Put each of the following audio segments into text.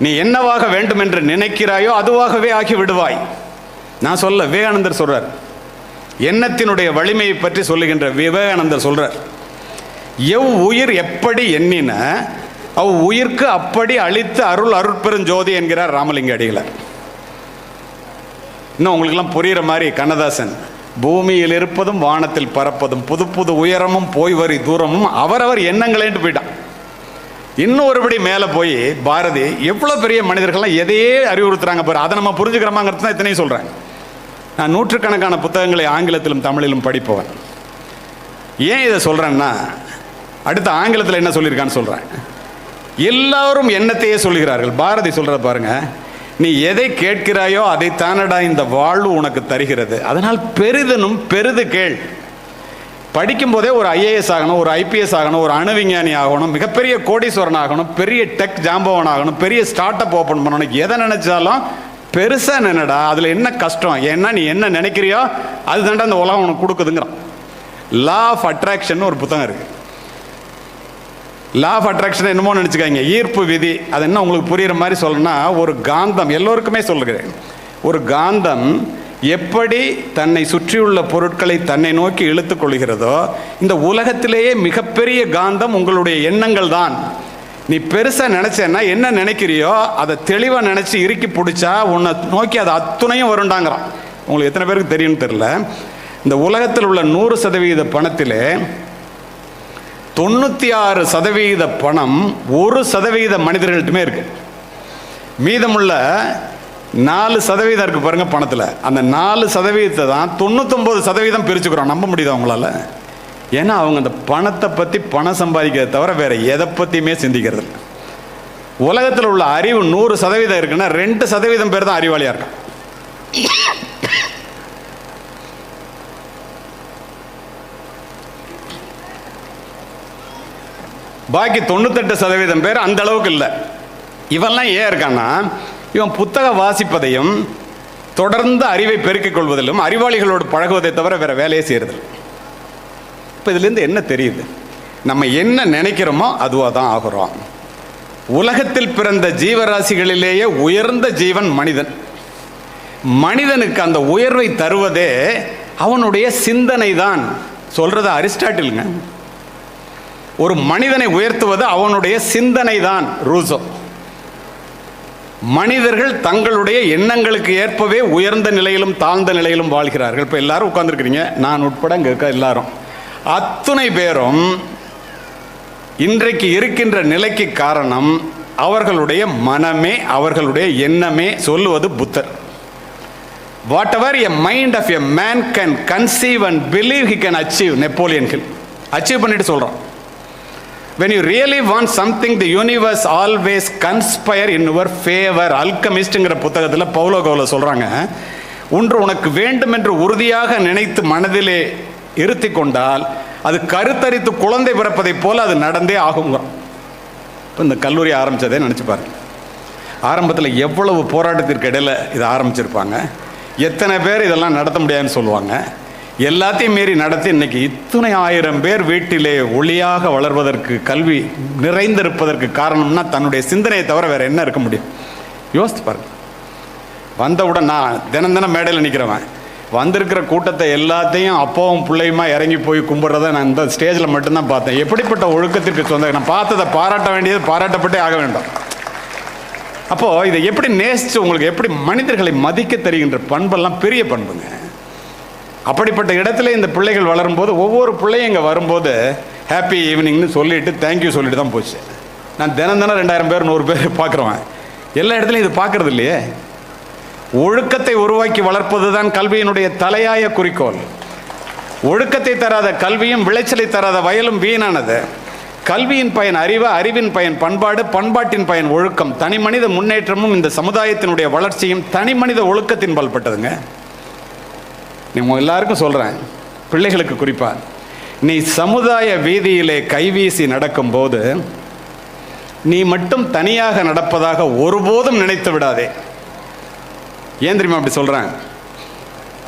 நீ என்னவாக வேண்டும் என்று நினைக்கிறாயோ அதுவாகவே ஆகி விடுவாய். நான் சொல்ல, விவேகானந்தர் சொல்றார். எண்ணத்தினுடைய வலிமையை பற்றி சொல்லுகின்ற விவேகானந்தர் சொல்றார், எவ் உயிர் எப்படி எண்ணின அவ் உயிர்க்கு அப்படி அளித்து அருள் அருட்பெருஞ்சோதி என்கிறார் ராமலிங்க அடிகளார். இன்னும் உங்களுக்கெல்லாம் புரிகிற மாதிரி கண்ணதாசன், பூமியில் இருப்பதும் வானத்தில் பறப்பதும் புது புது உயரமும் போய் வரி தூரமும் அவரவர் எண்ணங்களேன்ட்டு போயிட்டான். இன்னும் ஒருபடி மேலே போய் பாரதி எவ்வளோ பெரிய மனிதர்கள்லாம் எதையே அறிவுறுத்துறாங்க பாரு. அதை நம்ம புரிஞ்சுக்கிறோமாங்கிறது தான் இத்தனையும் சொல்கிறேன். நான் நூற்றுக்கணக்கான புத்தகங்களை ஆங்கிலத்திலும் தமிழிலும் படிப்பவன். ஏன் இதை சொல்கிறேன்னா, அடுத்த ஆங்கிலத்தில் என்ன சொல்லியிருக்கான்னு சொல்கிறேன். எல்லாரும் எண்ணத்தையே சொல்லுகிறார்கள். பாரதி சொல்கிறத பாருங்க, நீ எதை கேட்கிறாயோ அதை தானடா இந்த வாழ்வு உனக்கு தருகிறது, அதனால் பெரிதனும் பெரிது கேள். படிக்கும்போதே ஒரு ஐஏஎஸ் ஆகணும், ஒரு ஐபிஎஸ் ஆகணும், ஒரு அணு விஞ்ஞானி ஆகணும், மிகப்பெரிய கோடீஸ்வரன் ஆகணும், பெரிய டெக் ஜாம்பவன் ஆகணும், பெரிய ஸ்டார்ட் அப் ஓப்பன் பண்ணணும். எதை நினைச்சாலும் பெருசாக நினைடா, அதில் என்ன கஷ்டம்? ஏன்னா நீ என்ன நினைக்கிறியோ அதுதான்டா அந்த உலகம் உனக்கு கொடுக்குதுங்கிறான். லா ஆஃப் அட்ராக்ஷன் ஒரு புத்தகம் இருக்கு. லா ஆஃப் அட்ராக்ஷன் என்னமோ நினச்சிக்காங்க, ஈர்ப்பு விதி. அது என்ன உங்களுக்கு புரிகிற மாதிரி சொல்லணும்னா, ஒரு காந்தம், எல்லோருக்குமே சொல்லுகிறேன், ஒரு காந்தம் எப்படி தன்னை சுற்றியுள்ள பொருட்களை தன்னை நோக்கி இழுத்துக் கொள்கிறதோ, இந்த உலகத்திலேயே மிகப்பெரிய காந்தம் உங்களுடைய எண்ணங்கள் தான். நீ பெருசாக நினச்சேன்னா என்ன நினைக்கிறியோ அதை தெளிவாக நினச்சி இறுக்கி பிடிச்சா உன்னை நோக்கி அது அத்துணையும் வருண்டாங்கிறான். உங்களுக்கு எத்தனை பேருக்கு தெரியும்னு தெரியல, இந்த உலகத்தில் உள்ள 100% பணத்திலே 96% பணம் 1% மனிதர்கள்ட்டுமே இருக்கு. மீதமுள்ள 4% இருக்கு பாருங்க பணத்தில். அந்த 4% தான் 99% பிரிச்சுக்கிறோம். நம்ப முடியுதா உங்களால்? ஏன்னா அவங்க அந்த பணத்தை பற்றி, பணம் சம்பாதிக்கிறத தவிர வேற எதை பற்றியுமே சிந்திக்கிறது இல்லை. உலகத்தில் உள்ள அறிவு 100% இருக்குன்னா 2% பேர் தான் அறிவாளியாக இருக்கான். பாக்கி 98% பேர் அந்த அளவுக்கு இல்லை. இவெல்லாம் ஏன் இருக்கான்னா, இவன் புத்தக வாசிப்பதையும் தொடர்ந்து அறிவை பெருக்கிக் கொள்வதிலும் அறிவாளிகளோடு பழகுவதை தவிர வேற வேலையை செய்யறது. இப்போ இதுலேருந்து என்ன தெரியுது? நம்ம என்ன நினைக்கிறோமோ அதுவாக தான் ஆகிறோம். உலகத்தில் பிறந்த ஜீவராசிகளிலேயே உயர்ந்த ஜீவன் மனிதன். மனிதனுக்கு அந்த உயர்வை தருவதே அவனுடைய சிந்தனை தான். சொல்றது அரிஸ்டாட்டிலுங்க. ஒரு மனிதனை உயர்த்துவது அவனுடைய சிந்தனை தான். ரூசோ. மனிதர்கள் தங்களுடைய எண்ணங்களுக்கு ஏற்பவே உயர்ந்த நிலையிலும் தாழ்ந்த நிலையிலும் வாழ்கிறார்கள். இப்போ எல்லாரும் உட்கார்ந்துருக்கிறீங்க, நான் உட்பட இங்கே இருக்க எல்லாரும், அத்துணை பேரும் இன்றைக்கு இருக்கின்ற நிலைக்கு காரணம் அவர்களுடைய மனமே, அவர்களுடைய எண்ணமே. சொல்லுவது புத்தர். Whatever a mind of a man can conceive and believe he can achieve. Napoleon Hill achieve பண்ணிட்டு சொல்கிறான். When you really want something, the universe always conspire in your favor. அல்கமிஸ்ட்ங்கிற புத்தகத்தில் பவுலோ கோலோ சொல்கிறாங்க, ஒன்று உனக்கு வேண்டும் என்று உறுதியாக நினைத்து மனதிலே இருத்தி கொண்டால் அது கருத்தரித்து குழந்தை பிறப்பதை போல அது நடந்தே ஆகுங்கிறோம். இப்போ இந்த கல்லூரி ஆரம்பித்ததே நினச்சி பாருங்க. ஆரம்பத்தில் எவ்வளவு போராட்டத்திற்கு இடையில் இதை ஆரம்பிச்சிருப்பாங்க. எத்தனை பேர் இதெல்லாம் நடத்த முடியாதுன்னு சொல்லுவாங்க. எல்லாத்தையும் மீறி நடத்தி இன்னைக்கு இத்தனை 1000 பேர் வீட்டிலே ஒளியாக வளர்வதற்கு, கல்வி நிறைந்திருப்பதற்கு காரணம்னா தன்னுடைய சிந்தனையை தவிர வேற என்ன இருக்க முடியும்? யோசித்து பாருங்க. வந்தவுடன் நான் தினம் மேடையில் நிற்கிறவன், வந்திருக்கிற கூட்டத்தை எல்லாத்தையும் அப்பாவும் பிள்ளையுமா இறங்கி போய் கும்பிட்றத நான் இந்த ஸ்டேஜில் மட்டும்தான் பார்த்தேன். எப்படிப்பட்ட ஒழுக்கத்திற்கு சொந்த, நான் பார்த்ததை பாராட்ட வேண்டியது பாராட்டப்பட்டே ஆக வேண்டும். அப்போது இதை எப்படி நேசித்து, உங்களுக்கு எப்படி மனிதர்களை மதிக்க தெரிகின்ற பண்பெல்லாம் பெரிய பண்புங்க. அப்படிப்பட்ட இடத்துல இந்த பிள்ளைகள் வளரும்போது, ஒவ்வொரு பிள்ளையும் இங்கே வரும்போது ஹாப்பி ஈவினிங்னு சொல்லிட்டு தேங்க்யூ சொல்லிட்டு தான் போச்சு. நான் தினம் 2000 பேர் 100 பேர் பார்க்குறவன். எல்லா இடத்துலையும் இது பார்க்கறது இல்லையே. ஒழுக்கத்தை உருவாக்கி வளர்ப்பது தான் கல்வியினுடைய தலையாய குறிக்கோள். ஒழுக்கத்தை தராத கல்வியும் விளைச்சலை தராத வயலும் வீணானது. கல்வியின் பயன் அறிவு, அறிவின் பயன் பண்பாடு, பண்பாட்டின் பயன் ஒழுக்கம். தனி மனித முன்னேற்றமும் இந்த சமுதாயத்தினுடைய வளர்ச்சியும் தனி மனித ஒழுக்கத்தின் பல்பட்டதுங்க. நீங்க எல்லாருக்கும் சொல்கிறேன், பிள்ளைகளுக்கு குறிப்பாக, நீ சமுதாய வீதியிலே கைவீசி நடக்கும்போது நீ மட்டும் தனியாக நடப்பதாக ஒருபோதும் நினைத்து விடாதே. ஏன் தெரியுமா அப்படி சொல்கிறேன்?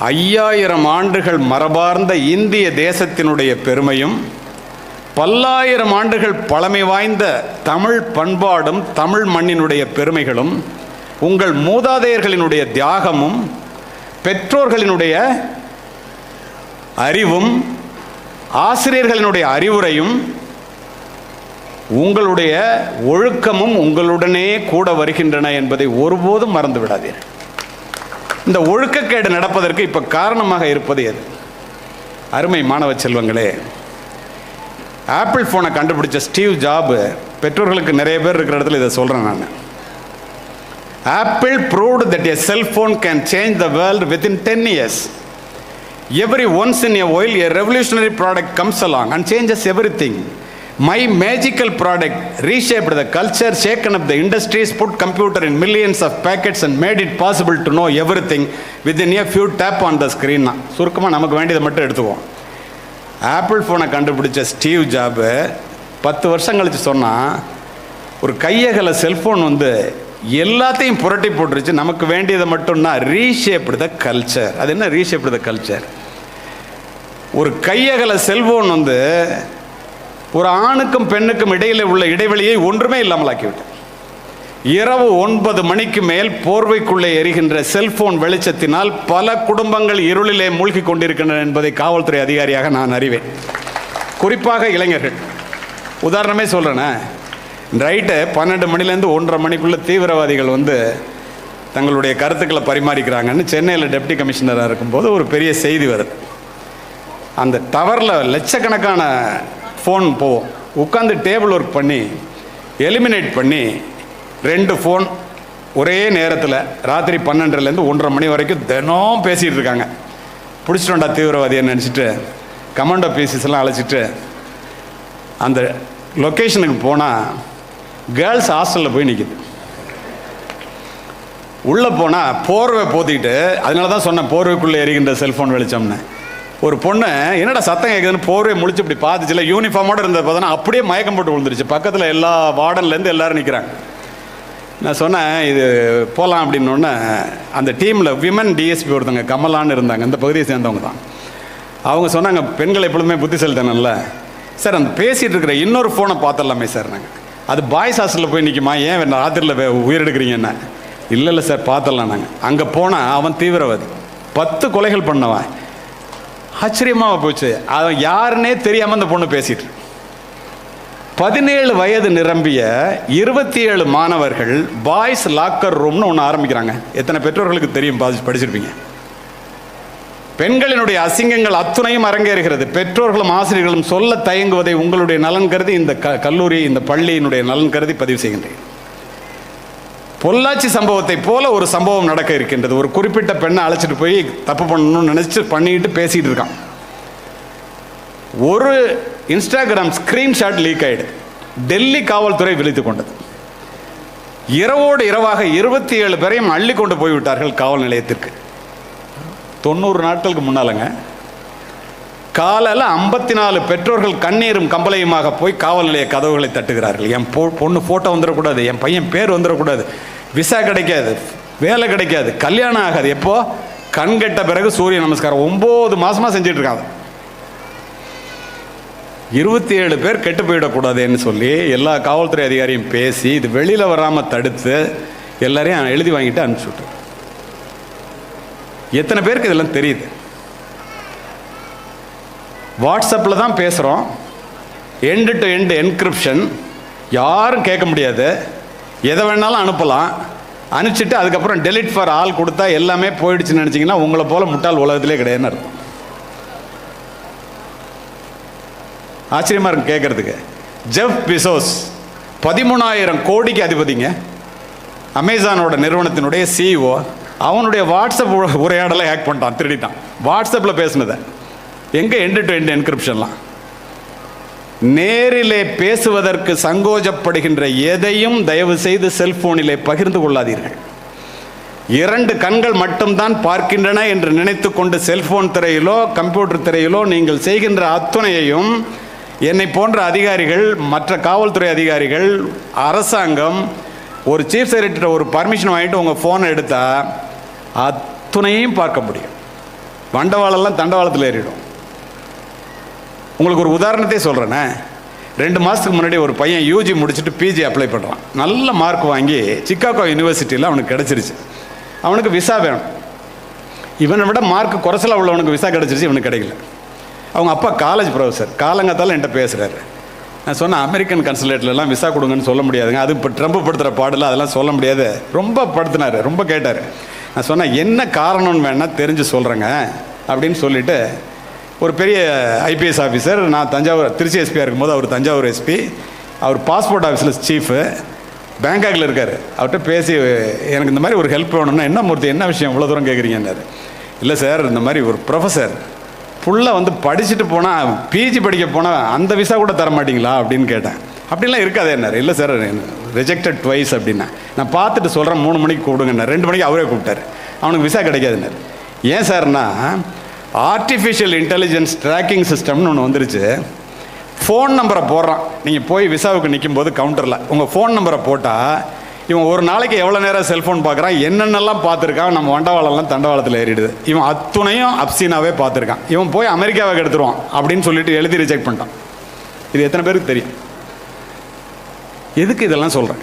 5000 ஆண்டுகள் மரபார்ந்த இந்திய தேசத்தினுடைய பெருமையும் பல்லாயிரம் ஆண்டுகள் பழமை வாய்ந்த தமிழ் பண்பாடும் தமிழ் மண்ணினுடைய பெருமைகளும், உங்கள் மூதாதையர்களினுடைய தியாகமும், பெற்றோர்களினுடைய அறிவும், ஆசிரியர்களினுடைய அறிவுரையும், உங்களுடைய ஒழுக்கமும் உங்களுடனே கூட வருகின்றன என்பதை ஒருபோதும் மறந்து விடாதீர்கள். இந்த ஒழுக்கக்கேடு நடப்பதற்கு இப்ப காரணமாக இருப்பது எது? அருமை மாணவ செல்வங்களே, ஆப்பிள் போனை கண்டுபிடிச்ச ஸ்டீவ் ஜாப், பெற்றோர்களுக்கு நிறைய பேர் இருக்கிற இடத்துல இதை சொல்றேன் நான். Apple proved that a cell phone can change the world within 10 years. Every once in a while a revolutionary product comes along and changes everything. My magical product reshaped the culture, shaken up the industries, put computer in millions of packets and made it possible to know everything within a few tap on the screen. சுருக்கமாக நமக்கு வேண்டியதை மட்டும் எடுத்துக்குவோம். Apple ஃபோனை கண்டுபிடிச்ச Steve job 10 வருஷம் கழிச்சு சொன்னால், ஒரு கையகல செல்ஃபோன் வந்து எல்லாத்தையும் புரட்டி போட்டுருச்சு, நமக்கு வேண்டியதை மட்டும்னா ரீஷேப்டு த கல்ச்சர். அது என்ன ரீஷேப்டு த கல்ச்சர்? ஒரு கையகல செல்போன் வந்து ஒரு ஆணுக்கும் பெண்ணுக்கும் இடையில உள்ள இடைவெளியை ஒன்றுமே இல்லாமல் ஆக்கிவிட்டு, இரவு 9 மணிக்கு மேல் போர்வைக்குள்ளே எரிகின்ற செல்போன் வெளிச்சத்தினால் பல குடும்பங்கள் இருளிலே மூழ்கி கொண்டிருக்கின்றன என்பதை காவல்துறை அதிகாரியாக நான் அறிவேன். குறிப்பாக இளைஞர்கள். உதாரணமே சொல்கிறேனே, ரைட்டு 12 மணிலேருந்து 1:30 மணிக்குள்ளே தீவிரவாதிகள் வந்து தங்களுடைய கருத்துக்களை பரிமாறிக்கிறாங்கன்னு சென்னையில் டெப்டி கமிஷனராக இருக்கும்போது ஒரு பெரிய செய்தி வருது. அந்த டவரில் லட்சக்கணக்கான ஃபோன் போவோம். உட்காந்து டேபிள் ஒர்க் பண்ணி எலிமினேட் பண்ணி 2 ஃபோன் ஒரே நேரத்தில் ராத்திரி 12லேருந்து 1:30 மணி வரைக்கும் தினம் பேசிகிட்டு இருக்காங்க. பிடிச்சிட்டோண்டா தீவிரவாதியை நினச்சிட்டு கமாண்டோ பீசஸ் எல்லாம் அழைச்சிட்டு அந்த லொக்கேஷனுக்கு போனால் கேர்ள்ஸ் ஹாஸ்டலில் போய் நிற்கிது. உள்ளே போனால் போர்வை போத்திக்கிட்டு, அதனால தான் சொன்னேன் போர்வைக்குள்ளே எரிகின்ற செல்ஃபோன் வெளிச்சம்னு. ஒரு பொண்ணு என்னடா சத்தம் கேட்குதுன்னு போர்வை முடிச்சு இப்படி பார்த்துச்சுல, யூனிஃபார்மோடு இருந்தது பார்த்தோன்னா அப்படியே மயக்கம் போட்டு விழுந்துருச்சு. பக்கத்தில் எல்லா வார்டன்லேருந்து எல்லோரும் நிற்கிறாங்க. நான் சொன்னேன் இது போகலாம் அப்படின்னோடனே அந்த டீமில் விமன் டிஎஸ்பி ஒருத்தவங்க கமலான்னு இருந்தாங்க, இந்த பகுதியை சேர்ந்தவங்க தான். அவங்க சொன்னாங்க, பெண்கள் எப்பொழுதுமே புத்திசாலித்தனம்ல சார், அந்த பேசிகிட்டு இருக்கிற இன்னொரு ஃபோனை பார்த்துடலாமே சார். நாங்கள் அது பாய்ஸ் ஹாஸ்டலில் போய் நிற்குமா, ஏன் ராத்திரியில் உயிரெடுக்கிறீங்கன்னா? இல்லை சார் பார்த்துடலாம். நாங்கள் அங்கே போனால் அவன் தீவிரவாதி, 10 கொலைகள் பண்ணவன். ஆச்சரியமாக போச்சு. அவன் யாருன்னே தெரியாமல் அந்த பொண்ணு பேசிட்டு. 17 வயது நிரம்பிய 27 மாணவர்கள் பாய்ஸ் லாக்கர் ரூம்னு ஒன்று ஆரம்பிக்கிறாங்க. எத்தனை பெற்றோர்களுக்கு தெரியும்? படிச்சிருப்பீங்க. பெண்களினுடைய அசிங்கங்கள் அத்துணையும் அரங்கேறுகிறது. பெற்றோர்களும் ஆசிரியர்களும் சொல்ல தயங்குவதை உங்களுடைய நலன் கருதி இந்த கல்லூரி, இந்த பள்ளியினுடைய நலன் கருதி பதிவு செய்கின்றேன். பொள்ளாச்சி சம்பவத்தை போல ஒரு சம்பவம் நடக்க இருக்கின்றது. ஒரு குறிப்பிட்ட பெண்ணை அழைச்சிட்டு போய் தப்பு பண்ணணும்னு நினைச்சு பண்ணிட்டு பேசிட்டு இருக்கான். ஒரு இன்ஸ்டாகிராம் ஸ்கிரீன்ஷாட் லீக் ஆயிடு. டெல்லி காவல்துறை விழித்து கொண்டது. இரவோடு இரவாக 27 பேரையும் அள்ளி கொண்டு போய்விட்டார்கள் காவல் நிலையத்திற்கு. 90 நாட்களுக்கு முன்னாலங்க. காலையில் 54 பெற்றோர்கள் கண்ணீரும் கம்பளையுமாக போய் காவல் நிலைய கதவுகளை தட்டுகிறார்கள். என் பொண்ணு ஃபோட்டோ வந்துடக்கூடாது, என் பையன் பேர் வந்துடக்கூடாது, விசா கிடைக்காது, வேலை கிடைக்காது, கல்யாணம் ஆகாது. எப்போ? கண் கெட்ட பிறகு சூரிய நமஸ்காரம் 9 மாசமாக செஞ்சுட்டு இருக்காங்க. 27 பேர் கெட்டு போயிடக்கூடாதுன்னு சொல்லி எல்லா காவல்துறை அதிகாரியும் பேசி இது வெளியில் வராமல் தடுத்து எல்லாரையும் எழுதி வாங்கிட்டு அனுப்பிச்சுட்டு. எத்தனை பேருக்கு இதெல்லாம் தெரியுது? வாட்ஸ்அப்பில் தான் பேசுகிறோம். எண்டு டு எண்டு என்கிரிப்ஷன், யாரும் கேட்க முடியாது, எதை வேணாலும் அனுப்பலாம். அனுப்பிச்சிட்டு அதுக்கப்புறம் டெலிட் ஃபார் ஆல் கொடுத்தா எல்லாமே போயிடுச்சுன்னு நினச்சிங்கன்னா உங்களை போல் முட்டாள் உலகத்திலே கிடையாதுன்னு அர்த்தம். ஆச்சரியமாக இருக்கும் கேட்குறதுக்கு. ஜெஃப் பெசோஸ் 13,000 கோடிக்கு அதிபதிங்க, அமேசானோட நிறுவனத்தினுடைய சிஇஓ. அவனுடைய வாட்ஸ்அப் உரையாடலை ஹேக் பண்ணிட்டான், திருடிட்டான். வாட்ஸ்அப்பில் பேசினதை எங்கே எண்டு டு எண்டு என்கிரிப்ஷன்லாம். நேரிலே பேசுவதற்கு சங்கோஜப்படுகின்ற எதையும் தயவு செய்து செல்போனிலே பகிர்ந்து கொள்ளாதீர்கள். 2 கண்கள் மட்டும்தான் பார்க்கின்றன என்று நினைத்து கொண்டு செல்போன் திரையிலோ கம்ப்யூட்டர் திரையிலோ நீங்கள் செய்கின்ற அத்துணையையும் என்னை போன்ற அதிகாரிகள், மற்ற காவல்துறை அதிகாரிகள், அரசாங்கம் ஒரு சீஃப் செக்ரட்டரி ஒரு பர்மிஷன் வாங்கிட்டு உங்கள் ஃபோனை எடுத்தால் அத்துணையும் பார்க்க முடியும். வண்டவாளெல்லாம் தண்டவாளத்தில் ஏறிடும். உங்களுக்கு ஒரு உதாரணத்தை சொல்கிறேனே, 2 மாதத்துக்கு முன்னாடி ஒரு பையன் யூஜி முடிச்சுட்டு பிஜி அப்ளை பண்ணுறான். நல்ல மார்க் வாங்கி சிக்காகோ யூனிவர்சிட்டியில் அவனுக்கு கிடச்சிருச்சு. அவனுக்கு விசா வேணும். இவனை விட மார்க் குறைச்சலாக உள்ளவனுக்கு விசா கிடச்சிருச்சு, இவனுக்கு கிடைக்கல. அவங்க அப்பா காலேஜ் ப்ரொஃபஸர். காலங்காத்தால் என்கிட்ட பேசுகிறாரு. நான் சொன்னேன், அமெரிக்கன் கன்சுலேட்லலாம் விசா கொடுங்கன்னு சொல்ல முடியாதுங்க, அது இப்போ ட்ரம்ப் படுத்துகிற பாடல அதெல்லாம் சொல்ல முடியாது. ரொம்ப படுத்தினார், ரொம்ப கேட்டார். நான் சொன்னேன், என்ன காரணம்னு வேணால் தெரிஞ்சு சொல்கிறேங்க அப்படின்னு சொல்லிவிட்டு, ஒரு பெரிய ஐபிஎஸ் ஆஃபீஸர், நான் திருச்சி எஸ்பியாக இருக்கும்போது அவர் தஞ்சாவூர் எஸ்பி, அவர் பாஸ்போர்ட் ஆஃபீஸில் சீஃபு, பேங்காக்கில் இருக்கார். அவர்கிட்ட பேசி, எனக்கு இந்த மாதிரி ஒரு ஹெல்ப் வேணும்னா, என்ன மூர்த்தி என்ன விஷயம் இவ்வளோ தூரம் கேட்குறீங்கன்னாரு. இல்லை சார், இந்த மாதிரி ஒரு ப்ரொஃபஸர் ஃபுல்லாக வந்து படிச்சுட்டு போனால், பிஜி படிக்க போனால் அந்த விசா கூட தர மாட்டிங்களா அப்படின்னு கேட்டேன். அப்படிலாம் இருக்காதே என்னார். இல்லை சார், ரிஜெக்டட் ட்வைஸ் அப்படின்னா, நான் பார்த்துட்டு சொல்கிறேன் 3 மணிக்கு கூப்பிடுங்கன்னார். 2 மணிக்கு அவரே கூப்பிட்டார். அவனுக்கு விசா கிடைக்காதுன்னார். ஏன் சார்னா, ஆர்டிஃபிஷியல் இன்டெலிஜென்ஸ் ட்ராக்கிங் சிஸ்டம்னு ஒன்று வந்துருச்சு. ஃபோன் நம்பரை போடுறான். நீங்கள் போய் விசாவுக்கு நிற்கும் போது கவுண்டரில் உங்கள் ஃபோன் நம்பரை போட்டால், இவன் ஒரு நாளைக்கு எவ்வளோ நேரம் செல்ஃபோன் பார்க்குறான், என்னென்னலாம் பார்த்துருக்கான், நம்ம வண்டவாளம்லாம் தண்டவாளத்தில் ஏறிடுது. இவன் அத்துணையும் அப்சீனாவே பார்த்துருக்கான். இவன் போய் அமெரிக்காவை எடுத்துருவான் அப்படின்னு சொல்லிட்டு எழுதி ரிஜெக்ட் பண்ணிட்டான். இது எத்தனை பேருக்கு தெரியும்? எதுக்கு இதெல்லாம் சொல்கிறேன்?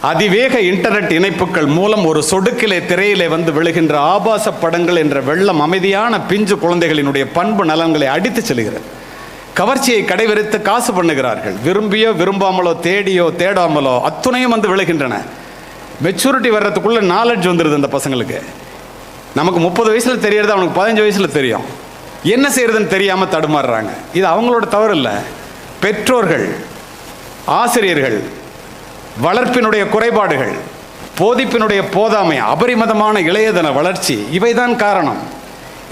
அதிவேக இன்டர்நெட் இணைப்புகள் மூலம் ஒரு சொடுக்கிலே திரையிலே வந்து விழுகின்ற ஆபாச படங்கள் என்ற வெள்ளம் அமைதியான பிஞ்சு குழந்தைகளினுடைய பண்பு நலன்களை அடித்து செல்கிறது. கவர்ச்சியை கடைவிரித்து காசு பண்ணுகிறார்கள். விரும்பியோ விரும்பாமலோ, தேடியோ தேடாமலோ அத்துணையும் வந்து விழுகின்றன. மெச்சூரிட்டி வர்றதுக்குள்ள நாலேஜ் வந்துடுது அந்த பசங்களுக்கு. நமக்கு 30 வயசில் தெரியறது அவனுக்கு 15 வயசில் தெரியும். என்ன செய்யறதுன்னு தெரியாமல் தடுமாறுறாங்க. இது அவங்களோட தவறு இல்லை. பெற்றோர்கள், ஆசிரியர்கள், வளர்ப்பினுடைய குறைபாடுகள், போதிப்பினுடைய போதாமை, அபரிமிதமான இளையதன வளர்ச்சி, இவைதான் காரணம்.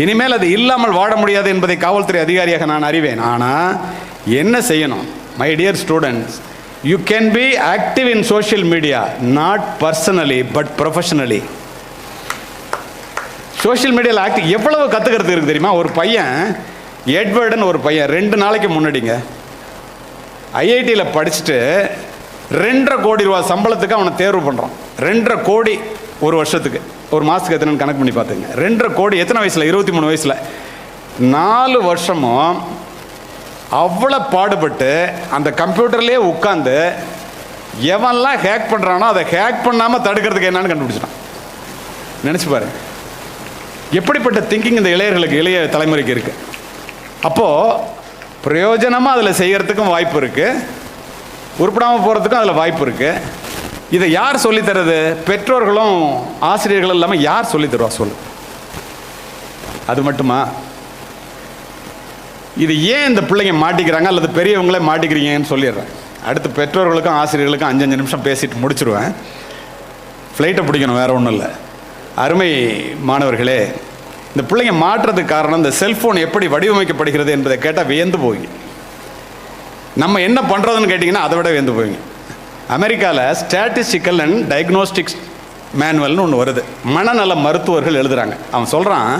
இனிமேல் அது இல்லாமல் வாழ முடியாது என்பதை காவல்துறை அதிகாரியாக நான் அறிவேன். ஆனால் என்ன செய்யணும்? My dear students, you can be active in social media, not personally but professionally. Social மீடியாவில் ஆக்டிவ் எவ்வளவு கற்றுக்கிறது இருக்குது தெரியுமா? ஒரு பையன், எட்வர்டுன்னு ஒரு பையன், 2 நாளைக்கு முன்னாடிங்க ஐஐடியில் படிச்சுட்டு 2.5 கோடி ரூபா சம்பளத்துக்கு அவனை தேர்வு பண்ணுறான். 2.5 கோடி ஒரு வருஷத்துக்கு. ஒரு மாதத்துக்கு எத்தனைன்னு கணக்கு பண்ணி பார்த்துங்க. 2.5 கோடி எத்தனை வயசில்? 23 வயசில். 4 வருஷமும் அவ்வளோ பாடுபட்டு அந்த கம்ப்யூட்டர்லேயே உட்காந்து எவன்லாம் ஹேக் பண்ணுறானோ அதை ஹேக் பண்ணாமல் தடுக்கிறதுக்கு என்னன்னு கண்டுபிடிச்சிட்டான். நினச்சி பாரு, எப்படிப்பட்ட திங்கிங் இந்த இளையர்களுக்கு, இளைய தலைமுறைக்கு இருக்குது. அப்போது பிரயோஜனமாக அதில் செய்கிறதுக்கும் வாய்ப்பு இருக்குது, உருப்படாமல் போகிறதுக்கும் அதில் வாய்ப்பு இருக்குது. இதை யார் சொல்லித்தரது? பெற்றோர்களும் ஆசிரியர்களும் இல்லாமல் யார் சொல்லித்தருவா சொல்லு? அது மட்டுமா? இது ஏன் இந்த பிள்ளைங்க மாட்டிக்கிறாங்க அல்லது பெரியவங்களே மாட்டிக்கிறீங்கன்னு சொல்லிடுறேன். அடுத்து பெற்றோர்களுக்கும் ஆசிரியர்களுக்கும் 5 நிமிஷம் பேசிட்டு முடிச்சிருவேன். ஃப்ளைட்டை பிடிக்கணும், வேறு ஒன்றும் இல்லை. அருமை மாணவர்களே, இந்த பிள்ளைங்க மாற்றுறதுக்கு காரணம் இந்த செல்ஃபோன் எப்படி வடிவமைக்கப்படுகிறது என்பதை கேட்டால் வியந்து போவீங்க. நம்ம என்ன பண்ணுறதுன்னு கேட்டிங்கன்னா அதை விட வியந்து போவீங்க. அமெரிக்காவில் ஸ்டாட்டிஸ்டிக்கல் அண்ட் டயக்னோஸ்டிக்ஸ் மேனுவல்னு ஒன்று வருது. மனநல மருத்துவர்கள் எழுதுகிறாங்க. அவன் சொல்கிறான்,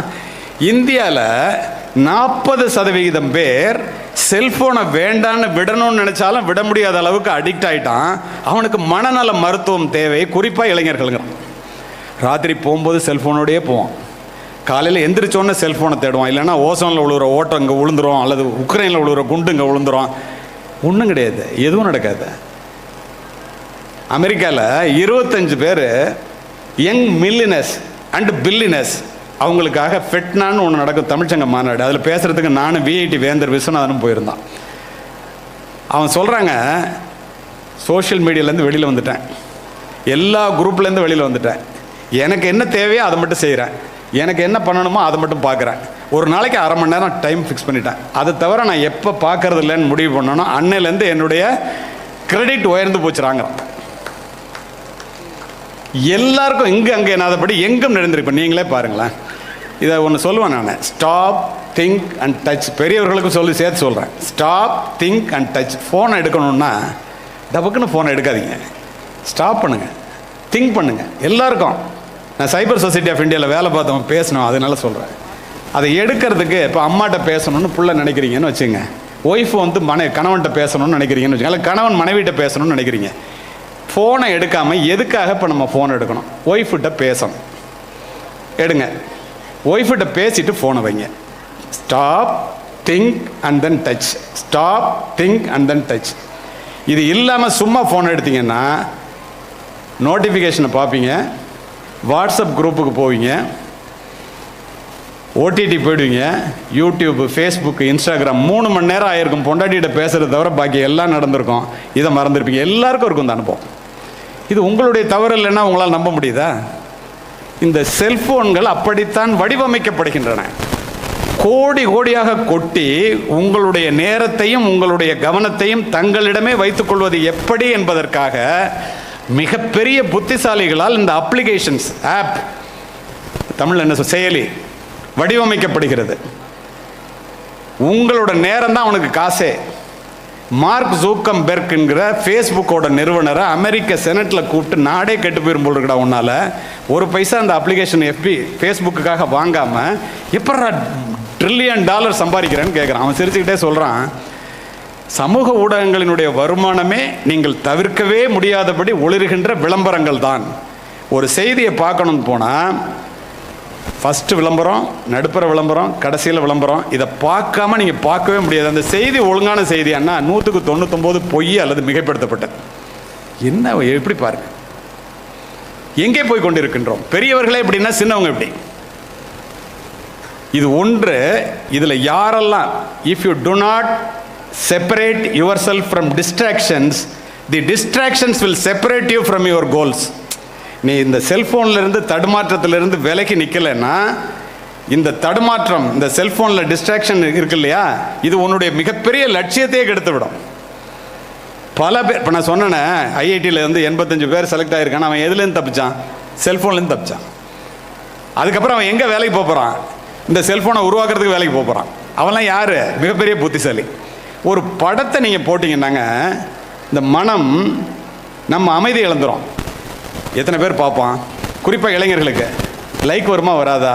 இந்தியாவில் 40% பேர் செல்ஃபோனை வேண்டான்னு விடணும்னு நினச்சாலும் விட முடியாத அளவுக்கு அடிக்ட் ஆகிட்டான். அவனுக்கு மனநல மருத்துவம் தேவை, குறிப்பாக இளைஞர்களுங்கிறான். ராத்திரி போகும்போது செல்ஃபோனோடையே போவான். காலையில் எந்திரிச்சோன்னே செல்ஃபோனை தேடுவான். இல்லைன்னா ஓசோனில் விழுகிற ஓட்டம் இங்கே விழுந்துரும், அல்லது உக்ரைனில் விழுகிற குண்டு இங்கே விழுந்துரும். ஒன்றும் கிடையாது, எதுவும் நடக்காது. அமெரிக்காவில் 25 பேர் யங் மில்லினஸ் அண்ட் பில்லினஸ், அவங்களுக்காக ஃபெட்னான்னு ஒன்று நடக்கும், தமிழ்ச்சங்க மாநாடு. அதில் பேசுகிறதுக்கு நானும் விஐடி வேந்தர் விஸ்வநாதனும் போயிருந்தான். அவன் சொல்கிறாங்க, சோஷியல் மீடியாலேருந்து வெளியில் வந்துட்டேன், எல்லா குரூப்லேருந்து வெளியில் வந்துட்டேன், எனக்கு என்ன தேவையோ அதை மட்டும் செய்கிறேன், எனக்கு என்ன பண்ணணுமோ அதை மட்டும் பார்க்குறேன், ஒரு நாளைக்கு 1/2 மணி நேரம் டைம் ஃபிக்ஸ் பண்ணிட்டேன், அதை தவிர நான் எப்போ பார்க்கறது இல்லைன்னு முடிவு பண்ணணும், அன்னையிலேருந்து என்னுடைய கிரெடிட் உயர்ந்து போச்சுறாங்க. எல்லாருக்கும் இங்கே அங்கே என்னாதபடி எங்கும் நடந்திருப்பேன். நீங்களே பாருங்களேன். இதை ஒன்று சொல்லுவேன் நான், ஸ்டாப், திங்க் அண்ட் டச். பெரியவர்களுக்கும் சொல்லி சேர்த்து சொல்கிறேன், ஸ்டாப், திங்க் அண்ட் டச். ஃபோனை எடுக்கணுன்னா டபக்குன்னு ஃபோனை எடுக்காதீங்க, ஸ்டாப் பண்ணுங்கள், திங்க் பண்ணுங்கள். எல்லாருக்கும், நான் சைபர் சொசைட்டி ஆஃப் இந்தியாவில் வேலை பார்த்தவன் பேசணும், அதனால சொல்கிறேன். அதை எடுக்கிறதுக்கு இப்போ அம்மாட்ட பேசணும்னு புள்ள நினைக்கிறீங்கன்னு வச்சுங்க, ஒய்ஃப் வந்து கணவன்கிட்ட பேசணும்னு நினைக்கிறீங்கன்னு வச்சுங்க, அல்ல கணவன் மனைவிட்ட பேசணும்னு நினைக்கிறீங்க. ஃபோனை எடுக்காமல் எதுக்காக இப்போ நம்ம ஃபோன் எடுக்கணும்? ஒய்ஃப்கிட்ட பேசணும், எடுங்க. ஒய்ஃப்கிட்ட பேசிட்டு ஃபோனை வைங்க. Stop, think and then touch. Stop, think and then touch. இது இல்லாமல் சும்மா ஃபோன் எடுத்தீங்கன்னா நோட்டிஃபிகேஷனை பார்ப்பீங்க, வாட்ஸ்அப் குரூப்புக்கு போவீங்க, ஓடிடி போயிடுவீங்க, யூடியூப், ஃபேஸ்புக், இன்ஸ்டாகிராம். 3 மணி நேரம் ஆயிருக்கும் பொண்டாட்டிகிட்ட பேசுகிறத தவிர பாக்கி எல்லாம் நடந்திருக்கும். இதை மறந்துருப்பீங்க. எல்லாருக்கும் இருக்கும் இந்த அனுபவம். இது உங்களுடைய தவறு இல்லைன்னா உங்களால் நம்ப முடியுதா? இந்த செல்போன்கள் அப்படித்தான் வடிவமைக்கப்படுகின்றன. கோடி கோடியாக கொட்டி உங்களுடைய நேரத்தையும் உங்களுடைய கவனத்தையும் தங்களிடமே வைத்துக்கொள்வது எப்படி என்பதற்காக மிகப்பெரிய புத்திசாலிகளால் இந்த அப்ளிகேஷன்ஸ், ஆப், தமிழ் என்ன செயலி வடிவமைக்கப்படுகிறது. உங்களோட நேரம் தான் அவனுக்கு காசே. மார்க் ஜூக்கம்பெர்க் என்கிற ஃபேஸ்புக்கோட நிறுவனரை அமெரிக்க செனட்டில் கூப்பிட்டு நாடே கெட்டு போயிரும் போல் இருக்கடா உன்னால், ஒரு பைசா அந்த அப்ளிகேஷன் ஃபேஸ்புக்குக்காக வாங்காமல் எப்படா $1 trillion சம்பாதிக்கிறேன்னு கேட்குறான். அவன் சிரிச்சுக்கிட்டே சொல்கிறான், சமூக ஊடகங்களினுடைய வருமானமே நீங்கள் தவிர்க்கவே முடியாதபடி ஒளிர்கின்ற விளம்பரங்கள் தான். ஒரு செய்தியை பார்க்கணும்னு போனால் ஃபஸ்ட்டு விளம்பரம், நடுப்புற விளம்பரம், கடைசியில் விளம்பரம். இதை பார்க்காம நீங்கள் பார்க்கவே முடியாது. அந்த செய்தி ஒழுங்கான செய்தி அண்ணா 100% பொய் அல்லது மிகைப்படுத்தப்பட்டது. என்ன எப்படி பாருங்க, எங்கே போய் கொண்டிருக்கின்றோம்? பெரியவர்களே எப்படின்னா சின்னவங்க எப்படி? இது ஒன்று. இதில் யாரெல்லாம் if you to not separate your self from distractions, the distractions will separate you from your goals. நீ இந்த செல்ஃபோன்லேருந்து தடுமாற்றத்திலிருந்து விலகி நிற்கலைன்னா, இந்த தடுமாற்றம், இந்த செல்ஃபோனில் டிஸ்ட்ராக்ஷன் இருக்கு இல்லையா, இது உன்னுடைய மிகப்பெரிய லட்சியத்தையே கெடுத்து விடும். பல பேர், இப்போ நான் சொன்னேனே ஐஐடியில் வந்து 85 பேர் செலக்ட் ஆகிருக்கான். அவன் எதுலேருந்து தப்பிச்சான்? செல்ஃபோன்லேருந்து தப்பிச்சான். அதுக்கப்புறம் அவன் எங்கே வேலைக்கு போகிறான்? இந்த செல்ஃபோனை உருவாக்குறதுக்கு வேலைக்கு போகிறான். அவன்லாம் யார்? மிகப்பெரிய புத்திசாலி. ஒரு படத்தை நீங்கள் போட்டிங்கன்னாங்க, இந்த மனம் நம்ம அமைதி இழந்துடும். எத்தனை பேர் பார்ப்பான்? குறிப்பாக இளைஞர்களுக்கு லைக் வருமா வராதா?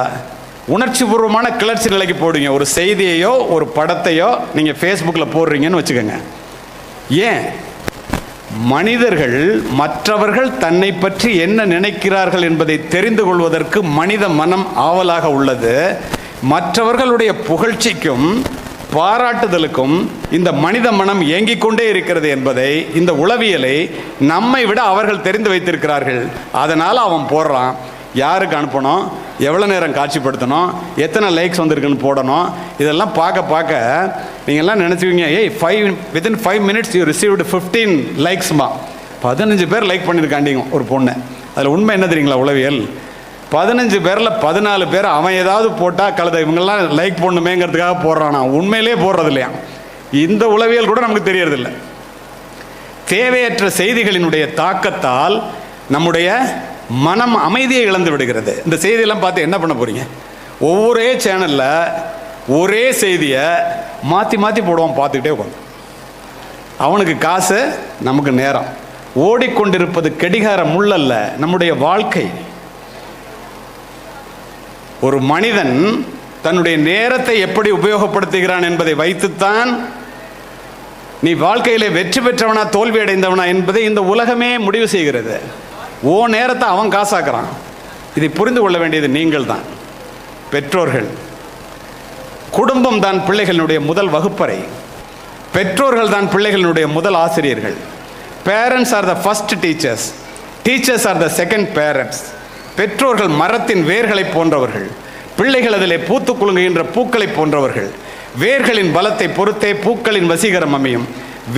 உணர்ச்சி பூர்வமான கிளர்ச்சி நிலைக்கு போடுங்க. ஒரு செய்தியையோ ஒரு படத்தையோ நீங்கள் ஃபேஸ்புக்கில் போடுறீங்கன்னு வச்சுக்கோங்க. ஏன்? மனிதர்கள் மற்றவர்கள் தன்னை பற்றி என்ன நினைக்கிறார்கள் என்பதை தெரிந்து கொள்வதற்கு மனித மனம் ஆவலாக உள்ளது. மற்றவர்களுடைய புகழ்ச்சிக்கும் பாராட்டுதலுக்கும் இந்த மனித மனம் இயங்கிக் கொண்டே இருக்கிறது என்பதை, இந்த உளவியலை நம்மை விட அவர்கள் தெரிந்து வைத்திருக்கிறார்கள். அதனால் அவன் போடுறான். யாருக்கு அனுப்பணும், எவ்வளோ நேரம் காட்சிப்படுத்தணும், எத்தனை லைக்ஸ் வந்திருக்குன்னு போடணும். இதெல்லாம் பார்க்க பார்க்க நீங்கள்லாம் நினச்சிக்கிங்க, within 5 minutes you received 15 likesமா. 15 பேர் லைக் பண்ணியிருக்காண்டிங்க ஒரு பொண்ணு. அதில் உண்மை என்ன தெரியுங்களா? உளவியல் 15 பேரில் 14 பேர் அவன் ஏதாவது போட்டால் கழுத இவங்கெல்லாம் லைக் போடணுமேங்கிறதுக்காக போடுறானா, உண்மையிலே போடுறது இல்லையா? இந்த உளவியல் கூட நமக்கு தெரியறதில்ல. தேவையற்ற செய்திகளினுடைய தாக்கத்தால் நம்முடைய மனம் அமைதியை இழந்து விடுகிறது. இந்த செய்தியெல்லாம் பார்த்து என்ன பண்ண போறீங்க? ஒவ்வொரே சேனலில் ஒரே செய்தியை மாற்றி மாற்றி போடுவான், பார்த்துக்கிட்டே உட்காந்து. அவனுக்கு காசு, நமக்கு நேரம். ஓடிக்கொண்டிருப்பது கடிகார முள்ளல்ல, நம்முடைய வாழ்க்கை. ஒரு மனிதன் தன்னுடைய நேரத்தை எப்படி உபயோகப்படுத்துகிறான் என்பதை வைத்துத்தான் நீ வாழ்க்கையிலே வெற்றி பெற்றவனா தோல்வி அடைந்தவனா என்பதை இந்த உலகமே முடிவு செய்கிறது. ஓ நேரத்தை அவன் காசாக்குறான். இதை புரிந்து கொள்ள வேண்டியது நீங்கள் தான், பெற்றோர்கள். குடும்பம் தான் பிள்ளைகளுடைய முதல் வகுப்பறை. பெற்றோர்கள் தான் பிள்ளைகளுடைய முதல் ஆசிரியர்கள். Parents R the first teachers, teachers are the second parents. பெற்றோர்கள் மரத்தின் வேர்களை போன்றவர்கள், பிள்ளைகள் அதிலே பூத்து குலுங்குகின்ற பூக்களை போன்றவர்கள். வேர்களின் பலத்தை பொறுத்தே பூக்களின் வசீகரம் அமையும்.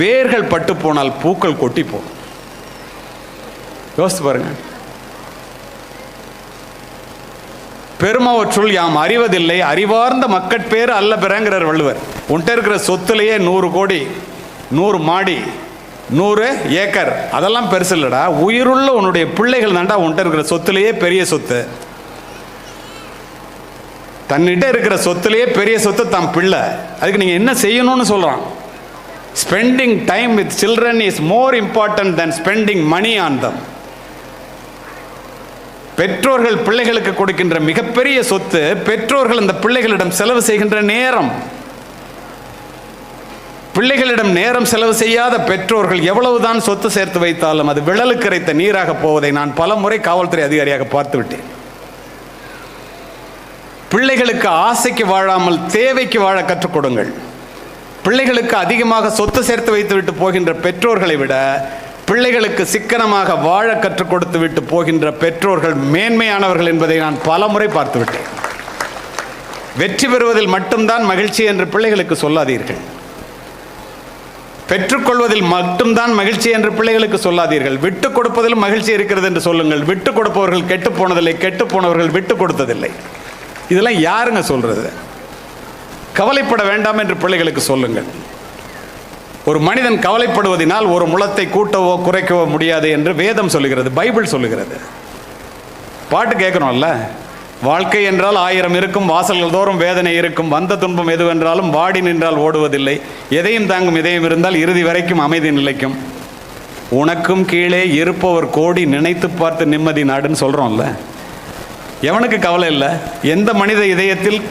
வேர்கள் பட்டு போனால் பூக்கள் கொட்டி போகும். யோசித்து பாருங்க. பெருமவற்றுள் யாம் அறிவதில்லை, அறிவார்ந்த மக்கட்பேறு அல்ல பெறங்கிறார் வள்ளுவர். உன்கிட்ட இருக்கிற சொத்துலேயே 100 கோடி, 100 மாடி, 100 ஏக்கர், அதெல்லாம் பெருசு இல்லைடா. உயிருள்ள உன்னுடைய பிள்ளைகள் தாண்டா உன்கிட்ட இருக்கிற சொத்துலேயே பெரிய சொத்து. தன்னிட்ட இருக்கிற சொத்துலேயே பெரிய சொத்து தான் பிள்ளை. அதுக்கு நீங்கள் என்ன செய்யணும்னு சொல்கிறான்? Spending time with children is more important than spending money on them. பெற்றோர்கள் பிள்ளைகளுக்கு கொடுக்கின்ற மிகப்பெரிய சொத்து பெற்றோர்கள் அந்த பிள்ளைகளிடம் செலவு செய்கின்ற நேரம். பிள்ளைகளிடம் நேரம் செலவு செய்யாத பெற்றோர்கள் எவ்வளவுதான் சொத்து சேர்த்து வைத்தாலும் அது விழலுக்கு இறைத்த நீராக போவதை நான் பல முறை காவல்துறை அதிகாரியாக பார்த்து விட்டேன். பிள்ளைகளுக்கு ஆசைக்கு வாழாமல் தேவைக்கு வாழ கற்றுக் கொடுங்கள். பிள்ளைகளுக்கு அதிகமாக சொத்து சேர்த்து வைத்து விட்டு போகின்ற பெற்றோர்களை விட பிள்ளைகளுக்கு சிக்கனமாக வாழ கற்றுக் கொடுத்து விட்டு போகின்ற பெற்றோர்கள் மேன்மையானவர்கள் என்பதை நான் பலமுறை பார்த்து விட்டேன். வெற்றி பெறுவதில் மட்டும்தான் மகிழ்ச்சி என்று பிள்ளைகளுக்கு சொல்லாதீர்கள். பெற்றுக்கொள்வதில் மட்டும்தான் மகிழ்ச்சி என்று பிள்ளைகளுக்கு சொல்லாதீர்கள். விட்டுக் கொடுப்பதிலும் மகிழ்ச்சி இருக்கிறது என்று சொல்லுங்கள். விட்டுக் கொடுப்பவர்கள் கெட்டு போனதில்லை, கெட்டு போனவர்கள் விட்டுக் கொடுத்ததில்லை. இதெல்லாம் யாருங்க சொல்றது? கவலைப்பட வேண்டாம் என்று பிள்ளைகளுக்கு சொல்லுங்கள். ஒரு மனிதன் கவலைப்படுவதனால் ஒரு முளத்தை கூட்டவோ குறைக்கவோ முடியாது என்று வேதம் சொல்லுகிறது, பைபிள் சொல்லுகிறது. பாட்டு கேட்கணும்ல, வாழ்க்கை என்றால் 1000 இருக்கும், வாசல்கள் தோறும் வேதனை இருக்கும், வந்த துன்பம் எதுவென்றாலும் வாடி நின்றால் ஓடுவதில்லை, எதையும் தாங்கும் இதயம் இருந்தால் இறுதி வரைக்கும் அமைதி நிலைக்கும், உனக்கும் கீழே இருப்பவர் கோடி நினைத்து பார்த்து நிம்மதி நாடுன்னு சொல்கிறோம்ல. எவனுக்கு கவலை இல்லை? எந்த மனித இதயத்தில்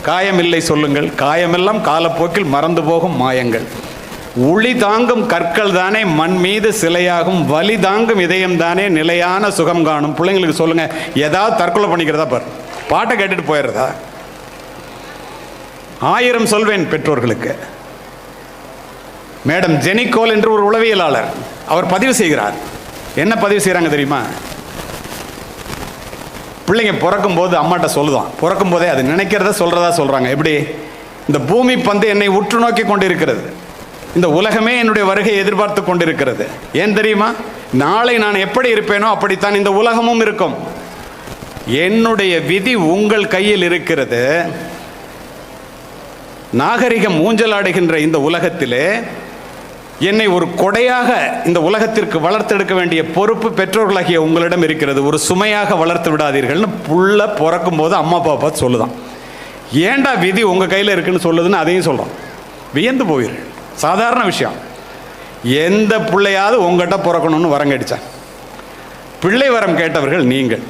காயம் இல்லை சொல்லுங்கள்? காயமெல்லாம் காலப்போக்கில் மறந்து போகும் மாயங்கள். உளி தாங்கும் கற்கள் தானே மண் மீது சிலையாகும், வலி தாங்கும் இதயம் தானே நிலையான சுகம் காணும். பிள்ளைங்களுக்கு சொல்லுங்க, ஏதாவது தற்கொலை பண்ணிக்கிறதா பாரு, பாட்டை கேட்டுட்டு போயிடுறதா? 1000 சொல்வேன் பெற்றோர்களுக்கு. மேடம் ஜெனிகோல் என்று ஒரு உளவியலாளர், அவர் பதிவு செய்கிறார். என்ன பதிவு செய்கிறாங்க தெரியுமா? பிள்ளைங்க பிறக்கும் போது அம்மாட்ட சொல்லுதான், பிறக்கும் போதே அது நினைக்கிறத சொல்றதா சொல்றாங்க. எப்படி? இந்த பூமி பந்து என்னை உற்று நோக்கி கொண்டிருக்கிறது, இந்த உலகமே என்னுடைய வருகையை எதிர்பார்த்து கொண்டிருக்கிறது. ஏன் தெரியுமா? நாளை நான் எப்படி இருப்பேனோ அப்படித்தான் இந்த உலகமும் இருக்கும். என்னுடைய விதி உங்கள் கையில் இருக்கிறது. நாகரிகம் ஊஞ்சலாடுகின்ற இந்த உலகத்திலே என்னை ஒரு கொடையாக இந்த உலகத்திற்கு வளர்த்தெடுக்க வேண்டிய பொறுப்பு பெற்றோர்களாகிய உங்களிடம் இருக்கிறது. ஒரு சுமையாக வளர்த்து விடாதீர்கள்னு புள்ள பிறக்கும் போது அம்மா அப்பா பார்த்து சொல்லுதான். ஏண்டா விதி உங்கள் கையில் இருக்குன்னு சொல்லுதுன்னு அதையும் சொல்கிறோம். வியந்து போயிரு. சாதாரண விஷயம். எந்த பிள்ளையாவது உங்கள்கிட்ட பிறக்கணும்னு வரம் கேட்டுச்சான்? பிள்ளை வரம் கேட்டவர்கள் நீங்கள்.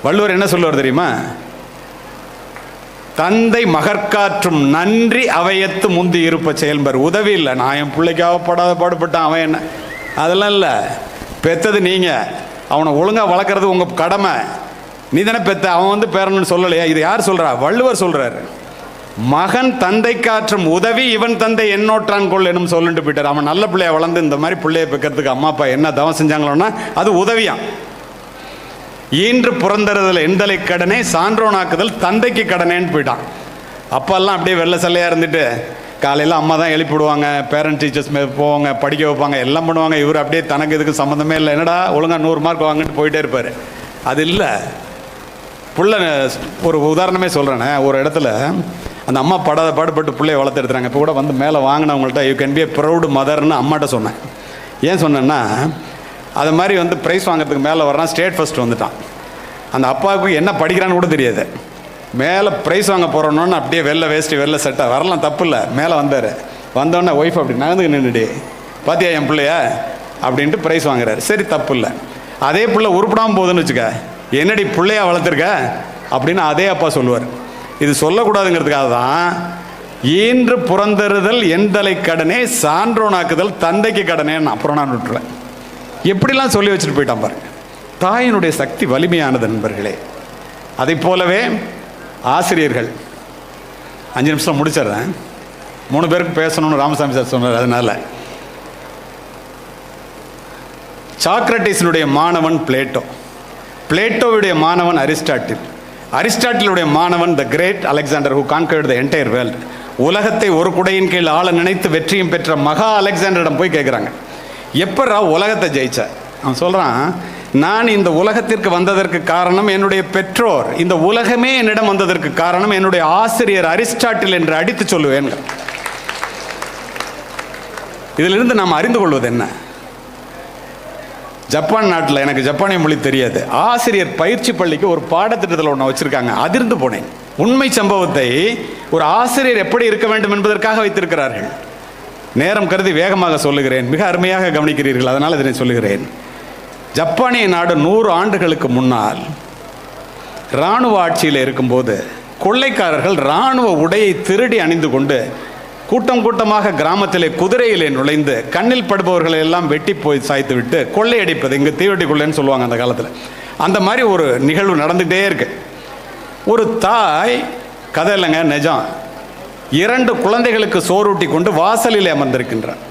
வள்ளுவர் என்ன சொல்லுவார் தெரியுமா? தந்தை மகற்காற்றும் நன்றி அவையத்து முந்தி இருப்ப செயல்பர். உதவி இல்லை, நான் என் பிள்ளைக்காக படாத பாடுபட்டான், அவன் என்ன, அதெல்லாம் இல்லை. பெற்றது நீங்கள், அவனை ஒழுங்காக வளர்க்குறது உங்கள் கடமை. நீ தானே பெற்ற, அவன் வந்து பேரணும்னு சொல்லலையா? இது யார் சொல்கிறா? வள்ளுவர் சொல்கிறார். மகன் தந்தை காற்றும் உதவி இவன் தந்தை என்னோற்றான் கொள் என்னும் சொல்லிட்டு போயிட்டார். அவன் நல்ல பிள்ளைய வளர்ந்து இந்த மாதிரி பிள்ளைய பெக்கிறதுக்கு அம்மா அப்பா என்ன தவம் செஞ்சாங்களோன்னா அது உதவியான். ஈன்று புறந்தறுதல் எந்தலை கடனே சான்றோனாக்குதல் தந்தைக்கு கடனேன்னு போயிட்டான். அப்பெல்லாம் அப்படியே வெள்ளை சல்லையாக இருந்துட்டு காலையில் அம்மா தான் எழுப்பிவிடுவாங்க, பேரண்ட் டீச்சர்ஸ் போவாங்க, படிக்க வைப்பாங்க, எல்லாம் பண்ணுவாங்க. இவர் அப்படியே தனக்கு இதுக்கு சம்மந்தமே இல்லை, என்னடா ஒழுங்காக 100 மார்க் வாங்கிட்டு போயிட்டே இருப்பார். அது இல்லை. புள்ள ஒரு உதாரணமே சொல்கிறேனே, ஒரு இடத்துல அந்த அம்மா படாத பாடுபட்டு பிள்ளைய வளர்த்து எடுத்துறாங்க. இப்போ கூட வந்து மேலே வாங்கினவங்கள்ட்ட you can be a proud மதர்னு அம்மாட்ட சொன்னேன். ஏன் சொன்னேன்னா, அது மாதிரி வந்து ப்ரைஸ் வாங்கிறதுக்கு மேலே வர்றான், ஸ்டேட் ஃபஸ்ட் வந்துட்டான். அந்த அப்பாவுக்கு என்ன படிக்கிறான்னு கூட தெரியாது. மேலே ப்ரைஸ் வாங்க போகிறோன்னு அப்படியே வெள்ளை வேஸ்ட்டு வெள்ளை சட்டை வரலாம், தப்பு இல்லை. மேலே வந்தார். வந்தோடனே ஒய்ஃப் அப்படி நகர்ந்து நின்றுடி, பார்த்தியா என் பிள்ளையா அப்படின்ட்டு ப்ரைஸ் வாங்குறாரு. சரி, தப்பு இல்லை. அதே பிள்ளை உருப்படாமல் போகுதுன்னு வச்சுக்க, என்னடி பிள்ளையா வளர்த்துருக்க அப்படின்னு அதே அப்பா சொல்லுவார். இது சொல்லக்கூடாதுங்கிறதுக்காக தான் ஈன்று புறந்தறுதல் எந்தலை கடனே சான்றோனாக்குதல் தந்தைக்கு கடனேன்னு அப்புறம் நான் விட்டுருவேன். எப்படிலாம் சொல்லி வச்சுட்டு போயிட்டான் பாருங்க. தாயினுடைய சக்தி வலிமையானது நண்பர்களே. அதை போலவே ஆசிரியர்கள், 5 நிமிஷம் முடிச்சிடுறேன், 3 பேருக்கு பேசணும்னு ராமசாமி சார் சொன்னார். அதனால சாக்ரட்டிஸினுடைய மாணவன் பிளேட்டோ, பிளேட்டோவுடைய மாணவன் அரிஸ்டாட்டில், அரிஸ்டாட்டிலுடைய மாணவன் the great Alexander who conquered the entire world. உலகத்தை ஒரு குடையின் கீழ் ஆள நினைத்து வெற்றியும் பெற்ற மகா அலெக்சாண்டரிடம் போய் கேட்குறாங்க, எப்பரா உலகத்தை ஜெயிச்ச? அவன் சொல்கிறான், நான் இந்த உலகத்திற்கு வந்ததற்கு காரணம் என்னுடைய பெற்றோர், இந்த உலகமே என்னிடம் வந்ததற்கு காரணம் என்னுடைய ஆசிரியர் அரிஸ்டாட்டில் என்று அடித்து சொல்லுவேன். இதிலிருந்து நாம் அறிந்து கொள்வது என்ன? ஜப்பான் நாட்டில், எனக்கு ஜப்பானிய மொழி தெரியாது, ஆசிரியர் பயிற்சி பள்ளிக்கு ஒரு பாடத்திட்டத்தில் ஒன்று வச்சுருக்காங்க. அதிர்ந்து போனேன். உண்மை சம்பவத்தை ஒரு ஆசிரியர் எப்படி இருக்க வேண்டும் என்பதற்காக வைத்திருக்கிறார்கள். நேரம் கருதி வேகமாக சொல்லுகிறேன், மிக அருமையாக கவனிக்கிறீர்கள், அதனால் இதனை சொல்லுகிறேன். ஜப்பானிய நாடு 100 ஆண்டுகளுக்கு முன்னால் இராணுவ ஆட்சியில் இருக்கும்போது கொள்ளைக்காரர்கள் இராணுவ உடையை திருடி அணிந்து கொண்டு கூட்டம் கூட்டமாக கிராமத்திலே குதிரையிலே நுழைந்து கண்ணில் படுபவர்களை எல்லாம் வெட்டி போய் சாய்த்து விட்டு கொள்ளையடிப்பது. இங்கே தீவெட்டி கொள்ளைன்னு சொல்லுவாங்க அந்த காலத்தில். அந்த மாதிரி ஒரு நிகழ்வு நடந்துகிட்டே இருக்கு. ஒரு தாய், கதை இல்லைங்க, நிஜம், 2 குழந்தைகளுக்கு சோறூட்டி கொண்டு வாசலில் அமர்ந்திருக்கின்றார்.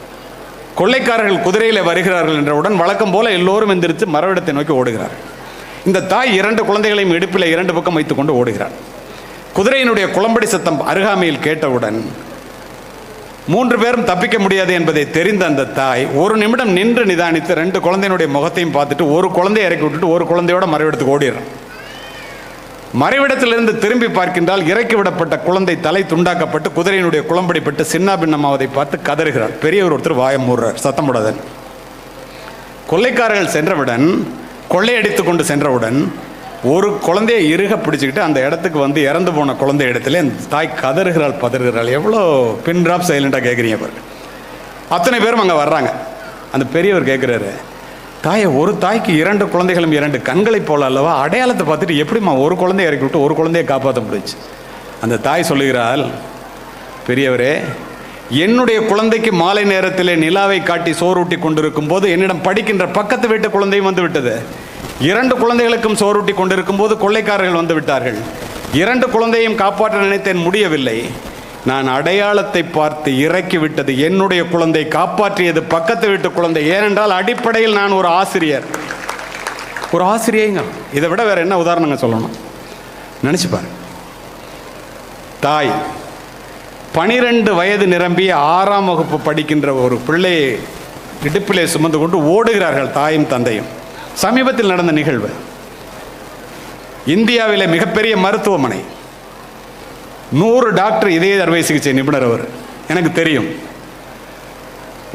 கொள்ளைக்காரர்கள் குதிரையில் வருகிறார்கள் என்றவுடன் வழக்கம் போல எல்லோரும் எந்திரித்து மரவிடத்தை நோக்கி ஓடுகிறார். இந்த தாய் 2 குழந்தைகளையும் இடுப்பில் 2 பக்கம் வைத்துக் கொண்டு ஓடுகிறார். குதிரையினுடைய குளம்படி சத்தம் அருகாமையில் கேட்டவுடன் 3 பேரும் தப்பிக்க முடியாது என்பதை தெரிந்த அந்த தாய் 1 நிமிடம் நின்று நிதானித்து 2 குழந்தையினுடைய முகத்தையும் பார்த்துட்டு ஒரு குழந்தையை இறக்கி விட்டுட்டு ஒரு குழந்தையோட மறைவிடத்துக்கு ஓடிடுறான். மறைவிடத்திலிருந்து திரும்பி பார்க்கின்றால் இறக்கி விடப்பட்ட குழந்தை தலை துண்டாக்கப்பட்டு குதிரையினுடைய குளம்படிப்பட்டு சின்ன பின்னமாவதை பார்த்து கதறுகிறார். பெரியவர் ஒருத்தர் வாயம் மூடுறார், சத்தம் போடாதன். கொள்ளைக்காரர்கள் சென்றவுடன், கொள்ளையடித்து கொண்டு சென்றவுடன் ஒரு குழந்தையை இறுக பிடிச்சிக்கிட்டு அந்த இடத்துக்கு வந்து இறந்து போன குழந்தை இடத்துல அந்த தாய் கதறுகிறாள், பதறுகிறாள். எவ்வளோ பின் ட்ராப் சைலண்டாக கேட்குறீங்க பாருங்க. அத்தனை பேரும் அங்கே வர்றாங்க. அந்த பெரியவர் கேட்குறாரு, தாயை, ஒரு தாய்க்கு 2 குழந்தைகளும் 2 கண்களை போல அல்லவா, அடையாளத்தை பார்த்துட்டு எப்படிம்மா ஒரு குழந்தைய இறக்கி விட்டு ஒரு குழந்தையை காப்பாற்ற முடிச்சு? அந்த தாய் சொல்லுகிறாள், பெரியவரே, என்னுடைய குழந்தைக்கு மாலை நேரத்தில் நிலாவை காட்டி சோறூட்டி கொண்டிருக்கும் போது என்னிடம் படிக்கின்ற பக்கத்து வீட்டு குழந்தையும் வந்து விட்டது. 2 குழந்தைகளுக்கும் சோறூட்டி கொண்டிருக்கும் போது கொள்ளைக்காரர்கள் வந்து விட்டார்கள். 2 குழந்தையும் காப்பாற்ற நினைத்தேன், முடியவில்லை. நான் அடையாளத்தை பார்த்து இறக்கி விட்டது என்னுடைய குழந்தை, காப்பாற்றியது பக்கத்து வீட்டு குழந்தை. ஏனென்றால் அடிப்படையில் நான் ஒரு ஆசிரியர். ஒரு ஆசிரியங்க, இதை விட வேற என்ன உதாரணங்க சொல்லணும்? நினைச்சு பாரு. தாய் 12 வயது நிரம்பி 6ஆம் வகுப்பு படிக்கின்ற ஒரு பிள்ளையை இடுப்பிலே சுமந்து கொண்டு ஓடுகிறார்கள் தாயும் தந்தையும். சமீபத்தில் நடந்த நிகழ்வு. இந்தியாவிலே மிகப்பெரிய மருத்துவமனை, 100 டாக்டர் இதய அறுவை சிகிச்சை நிபுணர். அவர் எனக்கு தெரியும்.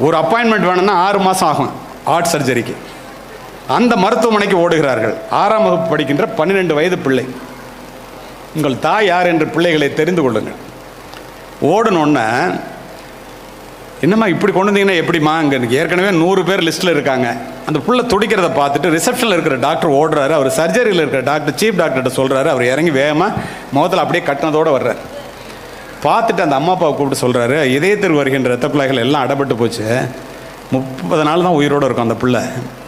ஒரு அப்பாயின்மெண்ட் வேணும்னா 6 மாதம் ஆகும் ஹார்ட் சர்ஜரிக்கு. அந்த மருத்துவமனைக்கு ஓடுகிறார்கள். 6ஆம் வகுப்பு படிக்கின்ற 12 வயது பிள்ளை. உங்கள் தாய் யார் என்று பிள்ளைகளை தெரிந்து கொள்ளுங்கள். ஓடணுன்னா, என்னம்மா இப்படி கொண்டு வந்தீங்கன்னா எப்படிம்மா? இங்கே ஏற்கனவே 100 பேர் லிஸ்ட்டில் இருக்காங்க. அந்த புள்ள துடிக்கிறத பார்த்துட்டு ரிசப்ஷனில் இருக்கிற டாக்டர் ஓடுறாரு. அவர் சர்ஜரியில் இருக்கிற டாக்டர், சீஃப் டாக்டர்கிட்ட சொல்கிறாரு. அவர் இறங்கி வேகமாக முகத்தில் அப்படியே கட்டினதோடு வர்றார். பார்த்துட்டு அந்த அம்மா அப்பாவை கூப்பிட்டு சொல்கிறாரு, இதயத்திற்கு வருகின்ற ரத்த குழாய்கள் எல்லாம் அடைபட்டு போச்சு, 30 நாள் தான் உயிரோடு இருக்கும் அந்த பிள்ளை.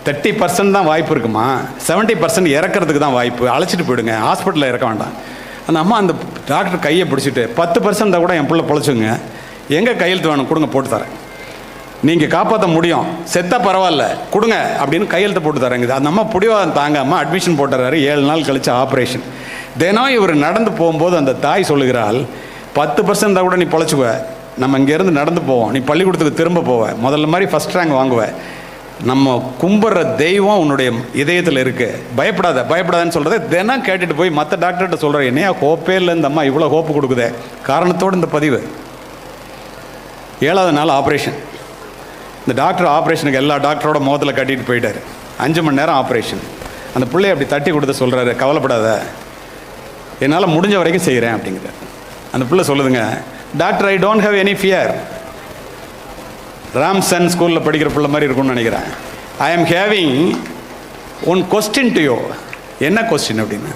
30% தான் வாய்ப்பு இருக்குமா, 70% இறக்கிறதுக்கு தான் வாய்ப்பு, அழைச்சிட்டு போயிடுங்க, ஹாஸ்பிட்டலில் இறக்க வேண்டாம். அந்த அம்மா அந்த டாக்டர் கையை பிடிச்சிட்டு, 10% தான் கூட என் பிள்ளை பொழைச்சுங்க, எங்கே கையெழுத்து வேணும் கொடுங்க, போட்டு தரேன், நீங்கள் காப்பாற்ற முடியும், செத்தா பரவாயில்ல கொடுங்க அப்படின்னு கையெழுத்து போட்டு தரேங்குது. அந்த அம்மா பிடிவாதம் தாங்காமல் அட்மிஷன் போட்டுறாரு. 7 நாள் கழிச்சு ஆப்ரேஷன். தினம் இவர் நடந்து போகும்போது அந்த தாய் சொல்லுகிறாள், 10% தான் கூட நீ பொழைச்சுக்குவ, நம்ம இங்கேருந்து நடந்து போவோம், நீ பள்ளிக்கூடத்துக்கு திரும்ப போவேன், முதல்ல மாதிரி ஃபஸ்ட் ரேங்க் வாங்குவேன், நம்ம கும்பிட்ற தெய்வம் உன்னுடைய இதயத்தில் இருக்குது, பயப்படாத பயப்படாதன்னு சொல்கிறத தினம் கேட்டுட்டு போய் மற்ற டாக்டர்கிட்ட சொல்கிறேன், என்னையா ஹோப்பே இல்லை இந்த அம்மா இவ்வளோ ஹோப்பு கொடுக்குதே. காரணத்தோடு இந்த பதிவு. 7ஆவது நாள் ஆப்ரேஷன். இந்த டாக்டர் ஆப்ரேஷனுக்கு எல்லா டாக்டரோட முகத்தில் கட்டிட்டு போயிட்டார். 5 மணி நேரம் ஆப்ரேஷன். அந்த பிள்ளையை அப்படி தட்டி கொடுத்து சொல்கிறாரு, கவலைப்படாத, என்னால் முடிஞ்ச வரைக்கும் செய்கிறேன் அப்படிங்கிறார். அந்த பிள்ளை சொல்லுதுங்க, doctor, I don't have any fear. Ramson ஸ்கூலில் படிக்கிற பிள்ளை மாதிரி இருக்கும்னு நினைக்கிறேன். I am having one question to you. என்ன கொஸ்டின் அப்படின்னு,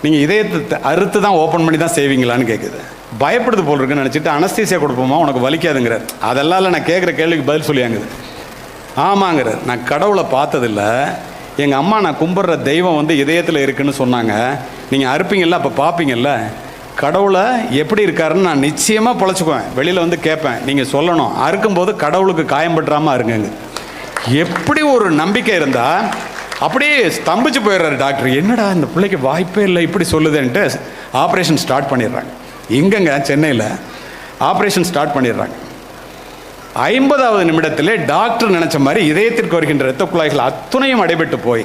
நீங்கள் இதயத்தை அறுத்து தான் ஓப்பன் பண்ணி தான் செய்வீங்களான்னு கேட்குது. பயப்படுது போல் இருக்குன்னு நினச்சிட்டு அனஸ்தீசியா கொடுப்போமா, உனக்கு வலிக்காதுங்கிறார். அதெல்லாம் இல்லை, நான் கேட்குற கேள்விக்கு பதில் சொல்லியாங்குது. ஆமாங்கிறார், நான் கடவுளை பார்த்ததில்லை, எங்கள் அம்மா நான் கும்பிட்ற தெய்வம் வந்து இதயத்தில் இருக்குன்னு சொன்னாங்க, நீங்கள் அறுப்பீங்கள்ல அப்போ பார்ப்பீங்கள்ல, கடவுளை எப்படி இருக்காருன்னு நான் நிச்சயமாக பொழைச்சிக்குவேன், வெளியில் வந்து கேட்பேன், நீங்கள் சொல்லணும், அறுக்கும்போது கடவுளுக்கு காயம்பட்டுறாமல் அருங்க. எப்படி ஒரு நம்பிக்கை இருந்தால் அப்படியே ஸ்தம்பிச்சு போயிடுறாரு டாக்டர். என்னடா இந்த பிள்ளைக்கு வாய்ப்பே இல்லை இப்படி சொல்லுதுன்ட்டு ஆப்ரேஷன் ஸ்டார்ட் பண்ணிடுறாங்க. இங்கங்க சென்னையில் ஆப்ரேஷன் ஸ்டார்ட் பண்ணிடுறாங்க. 50வது நிமிடத்திலே டாக்டர் நினைச்ச மாதிரி இதயத்திற்கு வருகின்ற இரத்த குழாய்கள் அத்துணையும் அடைபட்டு போய்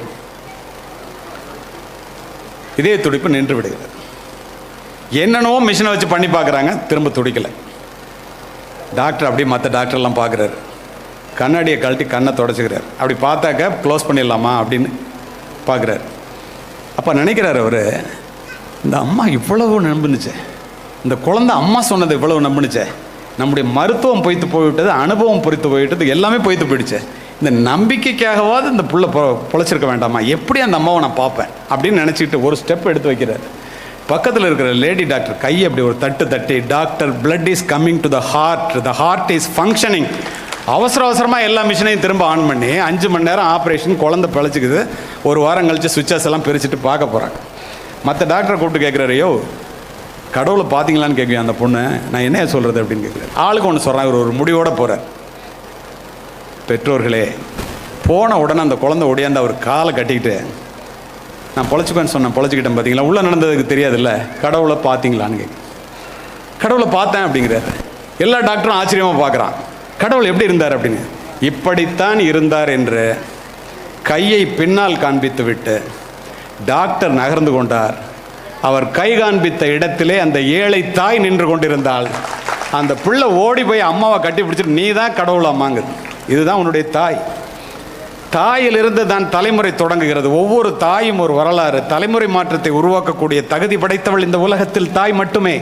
இதய துடிப்பு நின்று விடுகிறது. என்னென்னவோ மிஷினை வச்சு பண்ணி பார்க்குறாங்க, திரும்ப துடிக்கலை. டாக்டர் அப்படியே மற்ற டாக்டர்லாம் பார்க்குறாரு. கண்ணாடியை கழட்டி கண்ணை தொடச்சிக்கிறார். அப்படி பார்த்தாக்க க்ளோஸ் பண்ணிடலாமா அப்படின்னு பார்க்குறாரு. அப்போ நினைக்கிறார் அவர், இந்த அம்மா இவ்வளவு நம்பினுச்சே, இந்த குழந்தை அம்மா சொன்னது இவ்வளவு நம்பினுச்சே, நம்முடைய மருத்துவம் பொய்த்து போய்விட்டது, அனுபவம் பொறுத்து போய்விட்டது, எல்லாமே பொய்த்து போயிடுச்சு, இந்த நம்பிக்கைக்காகவாது இந்த புள்ள பொழைச்சிருக்க வேண்டாமா, எப்படி அந்த அம்மாவை நான் பார்ப்பேன் அப்படின்னு நினச்சிக்கிட்டு ஒரு ஸ்டெப் எடுத்து வைக்கிறார். பக்கத்தில் இருக்கிற லேடி டாக்டர் கையை அப்படி ஒரு தட்டு தட்டி, doctor, blood is coming to the heart is functioning. அவசரமாக எல்லா மிஷினையும் திரும்ப ஆன் பண்ணி 5 மணி நேரம் ஆப்ரேஷன், குழந்தை பிழைச்சிக்குது. 1 வாரம் கழித்து சுவிட்சஸ் எல்லாம் பிரிச்சுட்டு பார்க்க போகிறாங்க. மற்ற டாக்டரை கூப்பிட்டு கேட்குறாரு, யோ கடவுளை பார்த்தீங்களான்னு கேட்குவேன் அந்த பொண்ணு. நான் என்ன சொல்கிறது அப்படின்னு கேட்குறேன். ஆளுக்கு ஒன்று சொல்கிறேன். இவர் ஒரு முடிவோடு போகிறார். பெற்றோர்களே, போன உடனே அந்த குழந்தை ஓடியாந்து அவர் காலை கட்டிக்கிட்டு, நான் பொழைச்சிக்கோன்னு சொன்னேன், பொழைச்சிக்கிட்டேன் பார்த்தீங்களா, உள்ளே நடந்ததுக்கு தெரியாதுல்ல, கடவுளை பார்த்தீங்களான்னு கேட்கு. கடவுளை பார்த்தேன் அப்படிங்கிறார். எல்லா டாக்டரும் ஆச்சரியமாக பார்க்குறான். கடவுள் எப்படி இருந்தார் அப்படின்னு. இப்படித்தான் இருந்தார் என்று கையை பின்னால் காண்பித்து விட்டு டாக்டர் நகர்ந்து கொண்டார். அவர் கை காண்பித்த இடத்திலே அந்த ஏழை தாய் நின்று கொண்டிருந்தாள். அந்த பிள்ளை ஓடி போய் அம்மாவை கட்டி பிடிச்சிட்டு, நீ தான் கடவுள் அம்மாங்குது, இதுதான் உன்னுடைய தாய். தாயிலிருந்து தான் தலைமுறை தொடங்குகிறது. ஒவ்வொரு தாயும் ஒரு வரலாறு. தலைமுறை மாற்றத்தை உருவாக்கக்கூடிய தகுதி படைத்தவள் இந்த உலகத்தில் தாய் மட்டுமே.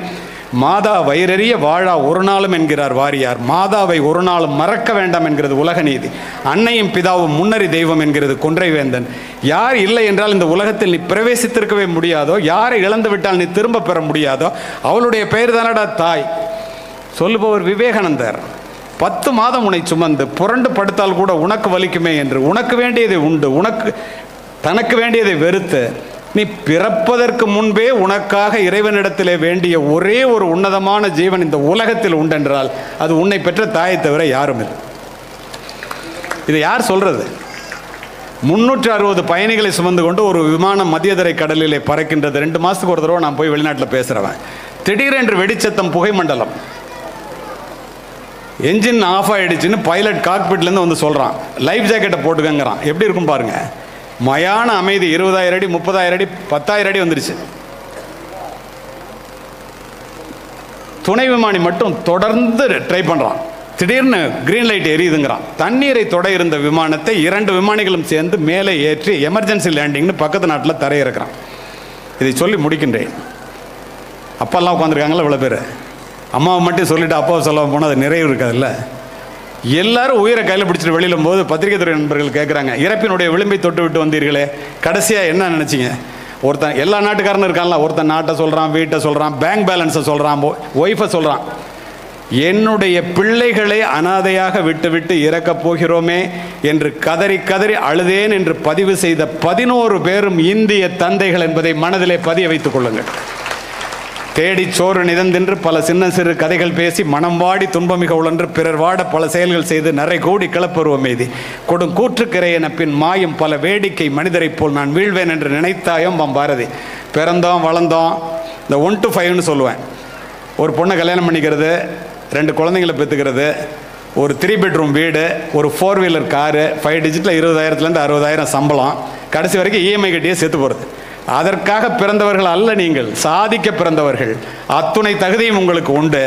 மாதா வயிறறிய வாழா ஒரு நாளும் என்கிறார் வாரியார். மாதாவை ஒரு நாளும் மறக்க வேண்டாம் என்கிறது உலக நீதி. அன்னையும் பிதாவும் முன்னறி தெய்வம் என்கிறது கொன்றைவேந்தன். யார் இல்லை என்றால் இந்த உலகத்தில் நீ பிரவேசித்திருக்கவே முடியாதோ, யாரை இழந்து விட்டால் நீ திரும்ப பெற முடியாதோ, அவளுடைய பெயர் தானடா தாய். சொல்லுபவர் விவேகானந்தர். 10 மாதம் உன்னை சுமந்து புரண்டு படுத்தால் கூட உனக்கு வலிக்குமே என்று, உனக்கு வேண்டியதை உண்டு, தனக்கு வேண்டியதை வெறுத்து, நீ பிறப்பதற்கு முன்பே உனக்காக இறைவனிடத்திலே வேண்டிய ஒரே ஒரு உன்னதமான ஜீவன் இந்த உலகத்தில் உண்டென்றால் அது உன்னை பெற்ற தாயை தவிர யாரும் இல்லை. இதை யார் சொல்றது? 360 பயணிகளை சுமந்து கொண்டு ஒரு விமானம் மத்தியதரை கடலிலே பறக்கின்றது. 2 மாதத்துக்கு ஒரு தடவை நான் போய் வெளிநாட்டில் பேசுகிறவன். திடீரென்று வெடிச்சத்தம், புகை மண்டலம், என்ஜின் ஆஃப் ஆகிடுச்சின்னு பைலட் காக்பிட்லேருந்து வந்து சொல்கிறான், லைஃப் ஜாக்கெட்டை போட்டுக்கங்கிறான். எப்படி இருக்கும் பாருங்கள். மயான அமைதி. 20,000 அடி, 30,000 அடி, 10,000 அடி வந்துருச்சு. துணை விமானி மட்டும் தொடர்ந்து ட்ரை பண்ணுறான். திடீர்னு கிரீன் லைட் எரியுதுங்கிறான். தண்ணீரை தொட இருந்த விமானத்தை 2 விமானிகளும் சேர்ந்து மேலே ஏற்றி எமர்ஜென்சி லேண்டிங்னு பக்கத்து நாட்டில் தரையிறக்கிறான். இதை சொல்லி முடிக்கின்றேன். அப்பாலாம் உட்காந்துருக்காங்களா இவ்வளோ பேர். அம்மாவை மட்டும் சொல்லிவிட்டு அப்பாவை சொல்ல போனால் அது நிறைவு இருக்காதுல்ல. எல்லாரும் உயிரை கையில் பிடிச்சிட்டு வெளியிலும் போது பத்திரிகை துறை நண்பர்கள் கேட்குறாங்க, இறப்பினுடைய விளிம்பை தொட்டு விட்டு வந்தீர்களே, கடைசியாக என்ன நினச்சிங்க? ஒருத்தன், எல்லா நாட்டுக்காரனும் இருக்கான்ல, ஒருத்தன் நாட்டை சொல்கிறான், வீட்டை சொல்கிறான், பேங்க் பேலன்ஸை சொல்கிறான், ஒய்ஃபை சொல்கிறான். என்னுடைய பிள்ளைகளை அனாதையாக விட்டு விட்டு இறக்கப் போகிறோமே என்று கதறி கதறி அழுதேன் என்று பதிவு செய்த 11 பேரும் இந்திய தந்தைகள் என்பதை மனதிலே பதிய வைத்துக் கொள்ளுங்கள். தேடி சோறு நிதந்தென்று பல சின்ன சிறு கதைகள் பேசி மனம் வாடி துன்பமிக உழன்று பிறர் வாட பல செயல்கள் செய்து நரை கூடி கிளப்பருவம் எய்தி கொடும் கூற்றுக்கிறை என பின் மாயும் பல வேடிக்கை மனிதரை போல் நான் வீழ்வேன் என்று நினைத்தாயும் பாரதி. பிறந்தோம் வளர்ந்தோம், இந்த 1 to 5ன்னு சொல்லுவேன். ஒரு பொண்ணை கல்யாணம் பண்ணிக்கிறது, 2 குழந்தைங்களை பெற்றுக்கிறது, ஒரு 3 bedroom வீடு, ஒரு 4 wheeler காரு, 5 digitல 20,000லேருந்து 60,000 சம்பளம், கடைசி வரைக்கும் இஎம்ஐ கட்டியே செத்து போகிறது. அதற்காக பிறந்தவர்கள் அல்ல நீங்கள், சாதிக்க பிறந்தவர்கள். அத்துணை தகுதியும் உங்களுக்கு உண்டு.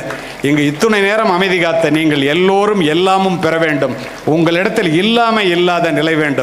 இங்கு இத்துணை நேரம் அமைதி காத்த நீங்கள் எல்லோரும் எல்லாமும் பெற வேண்டும். உங்களிடத்தில் இல்லாத நிலை வேண்டும்.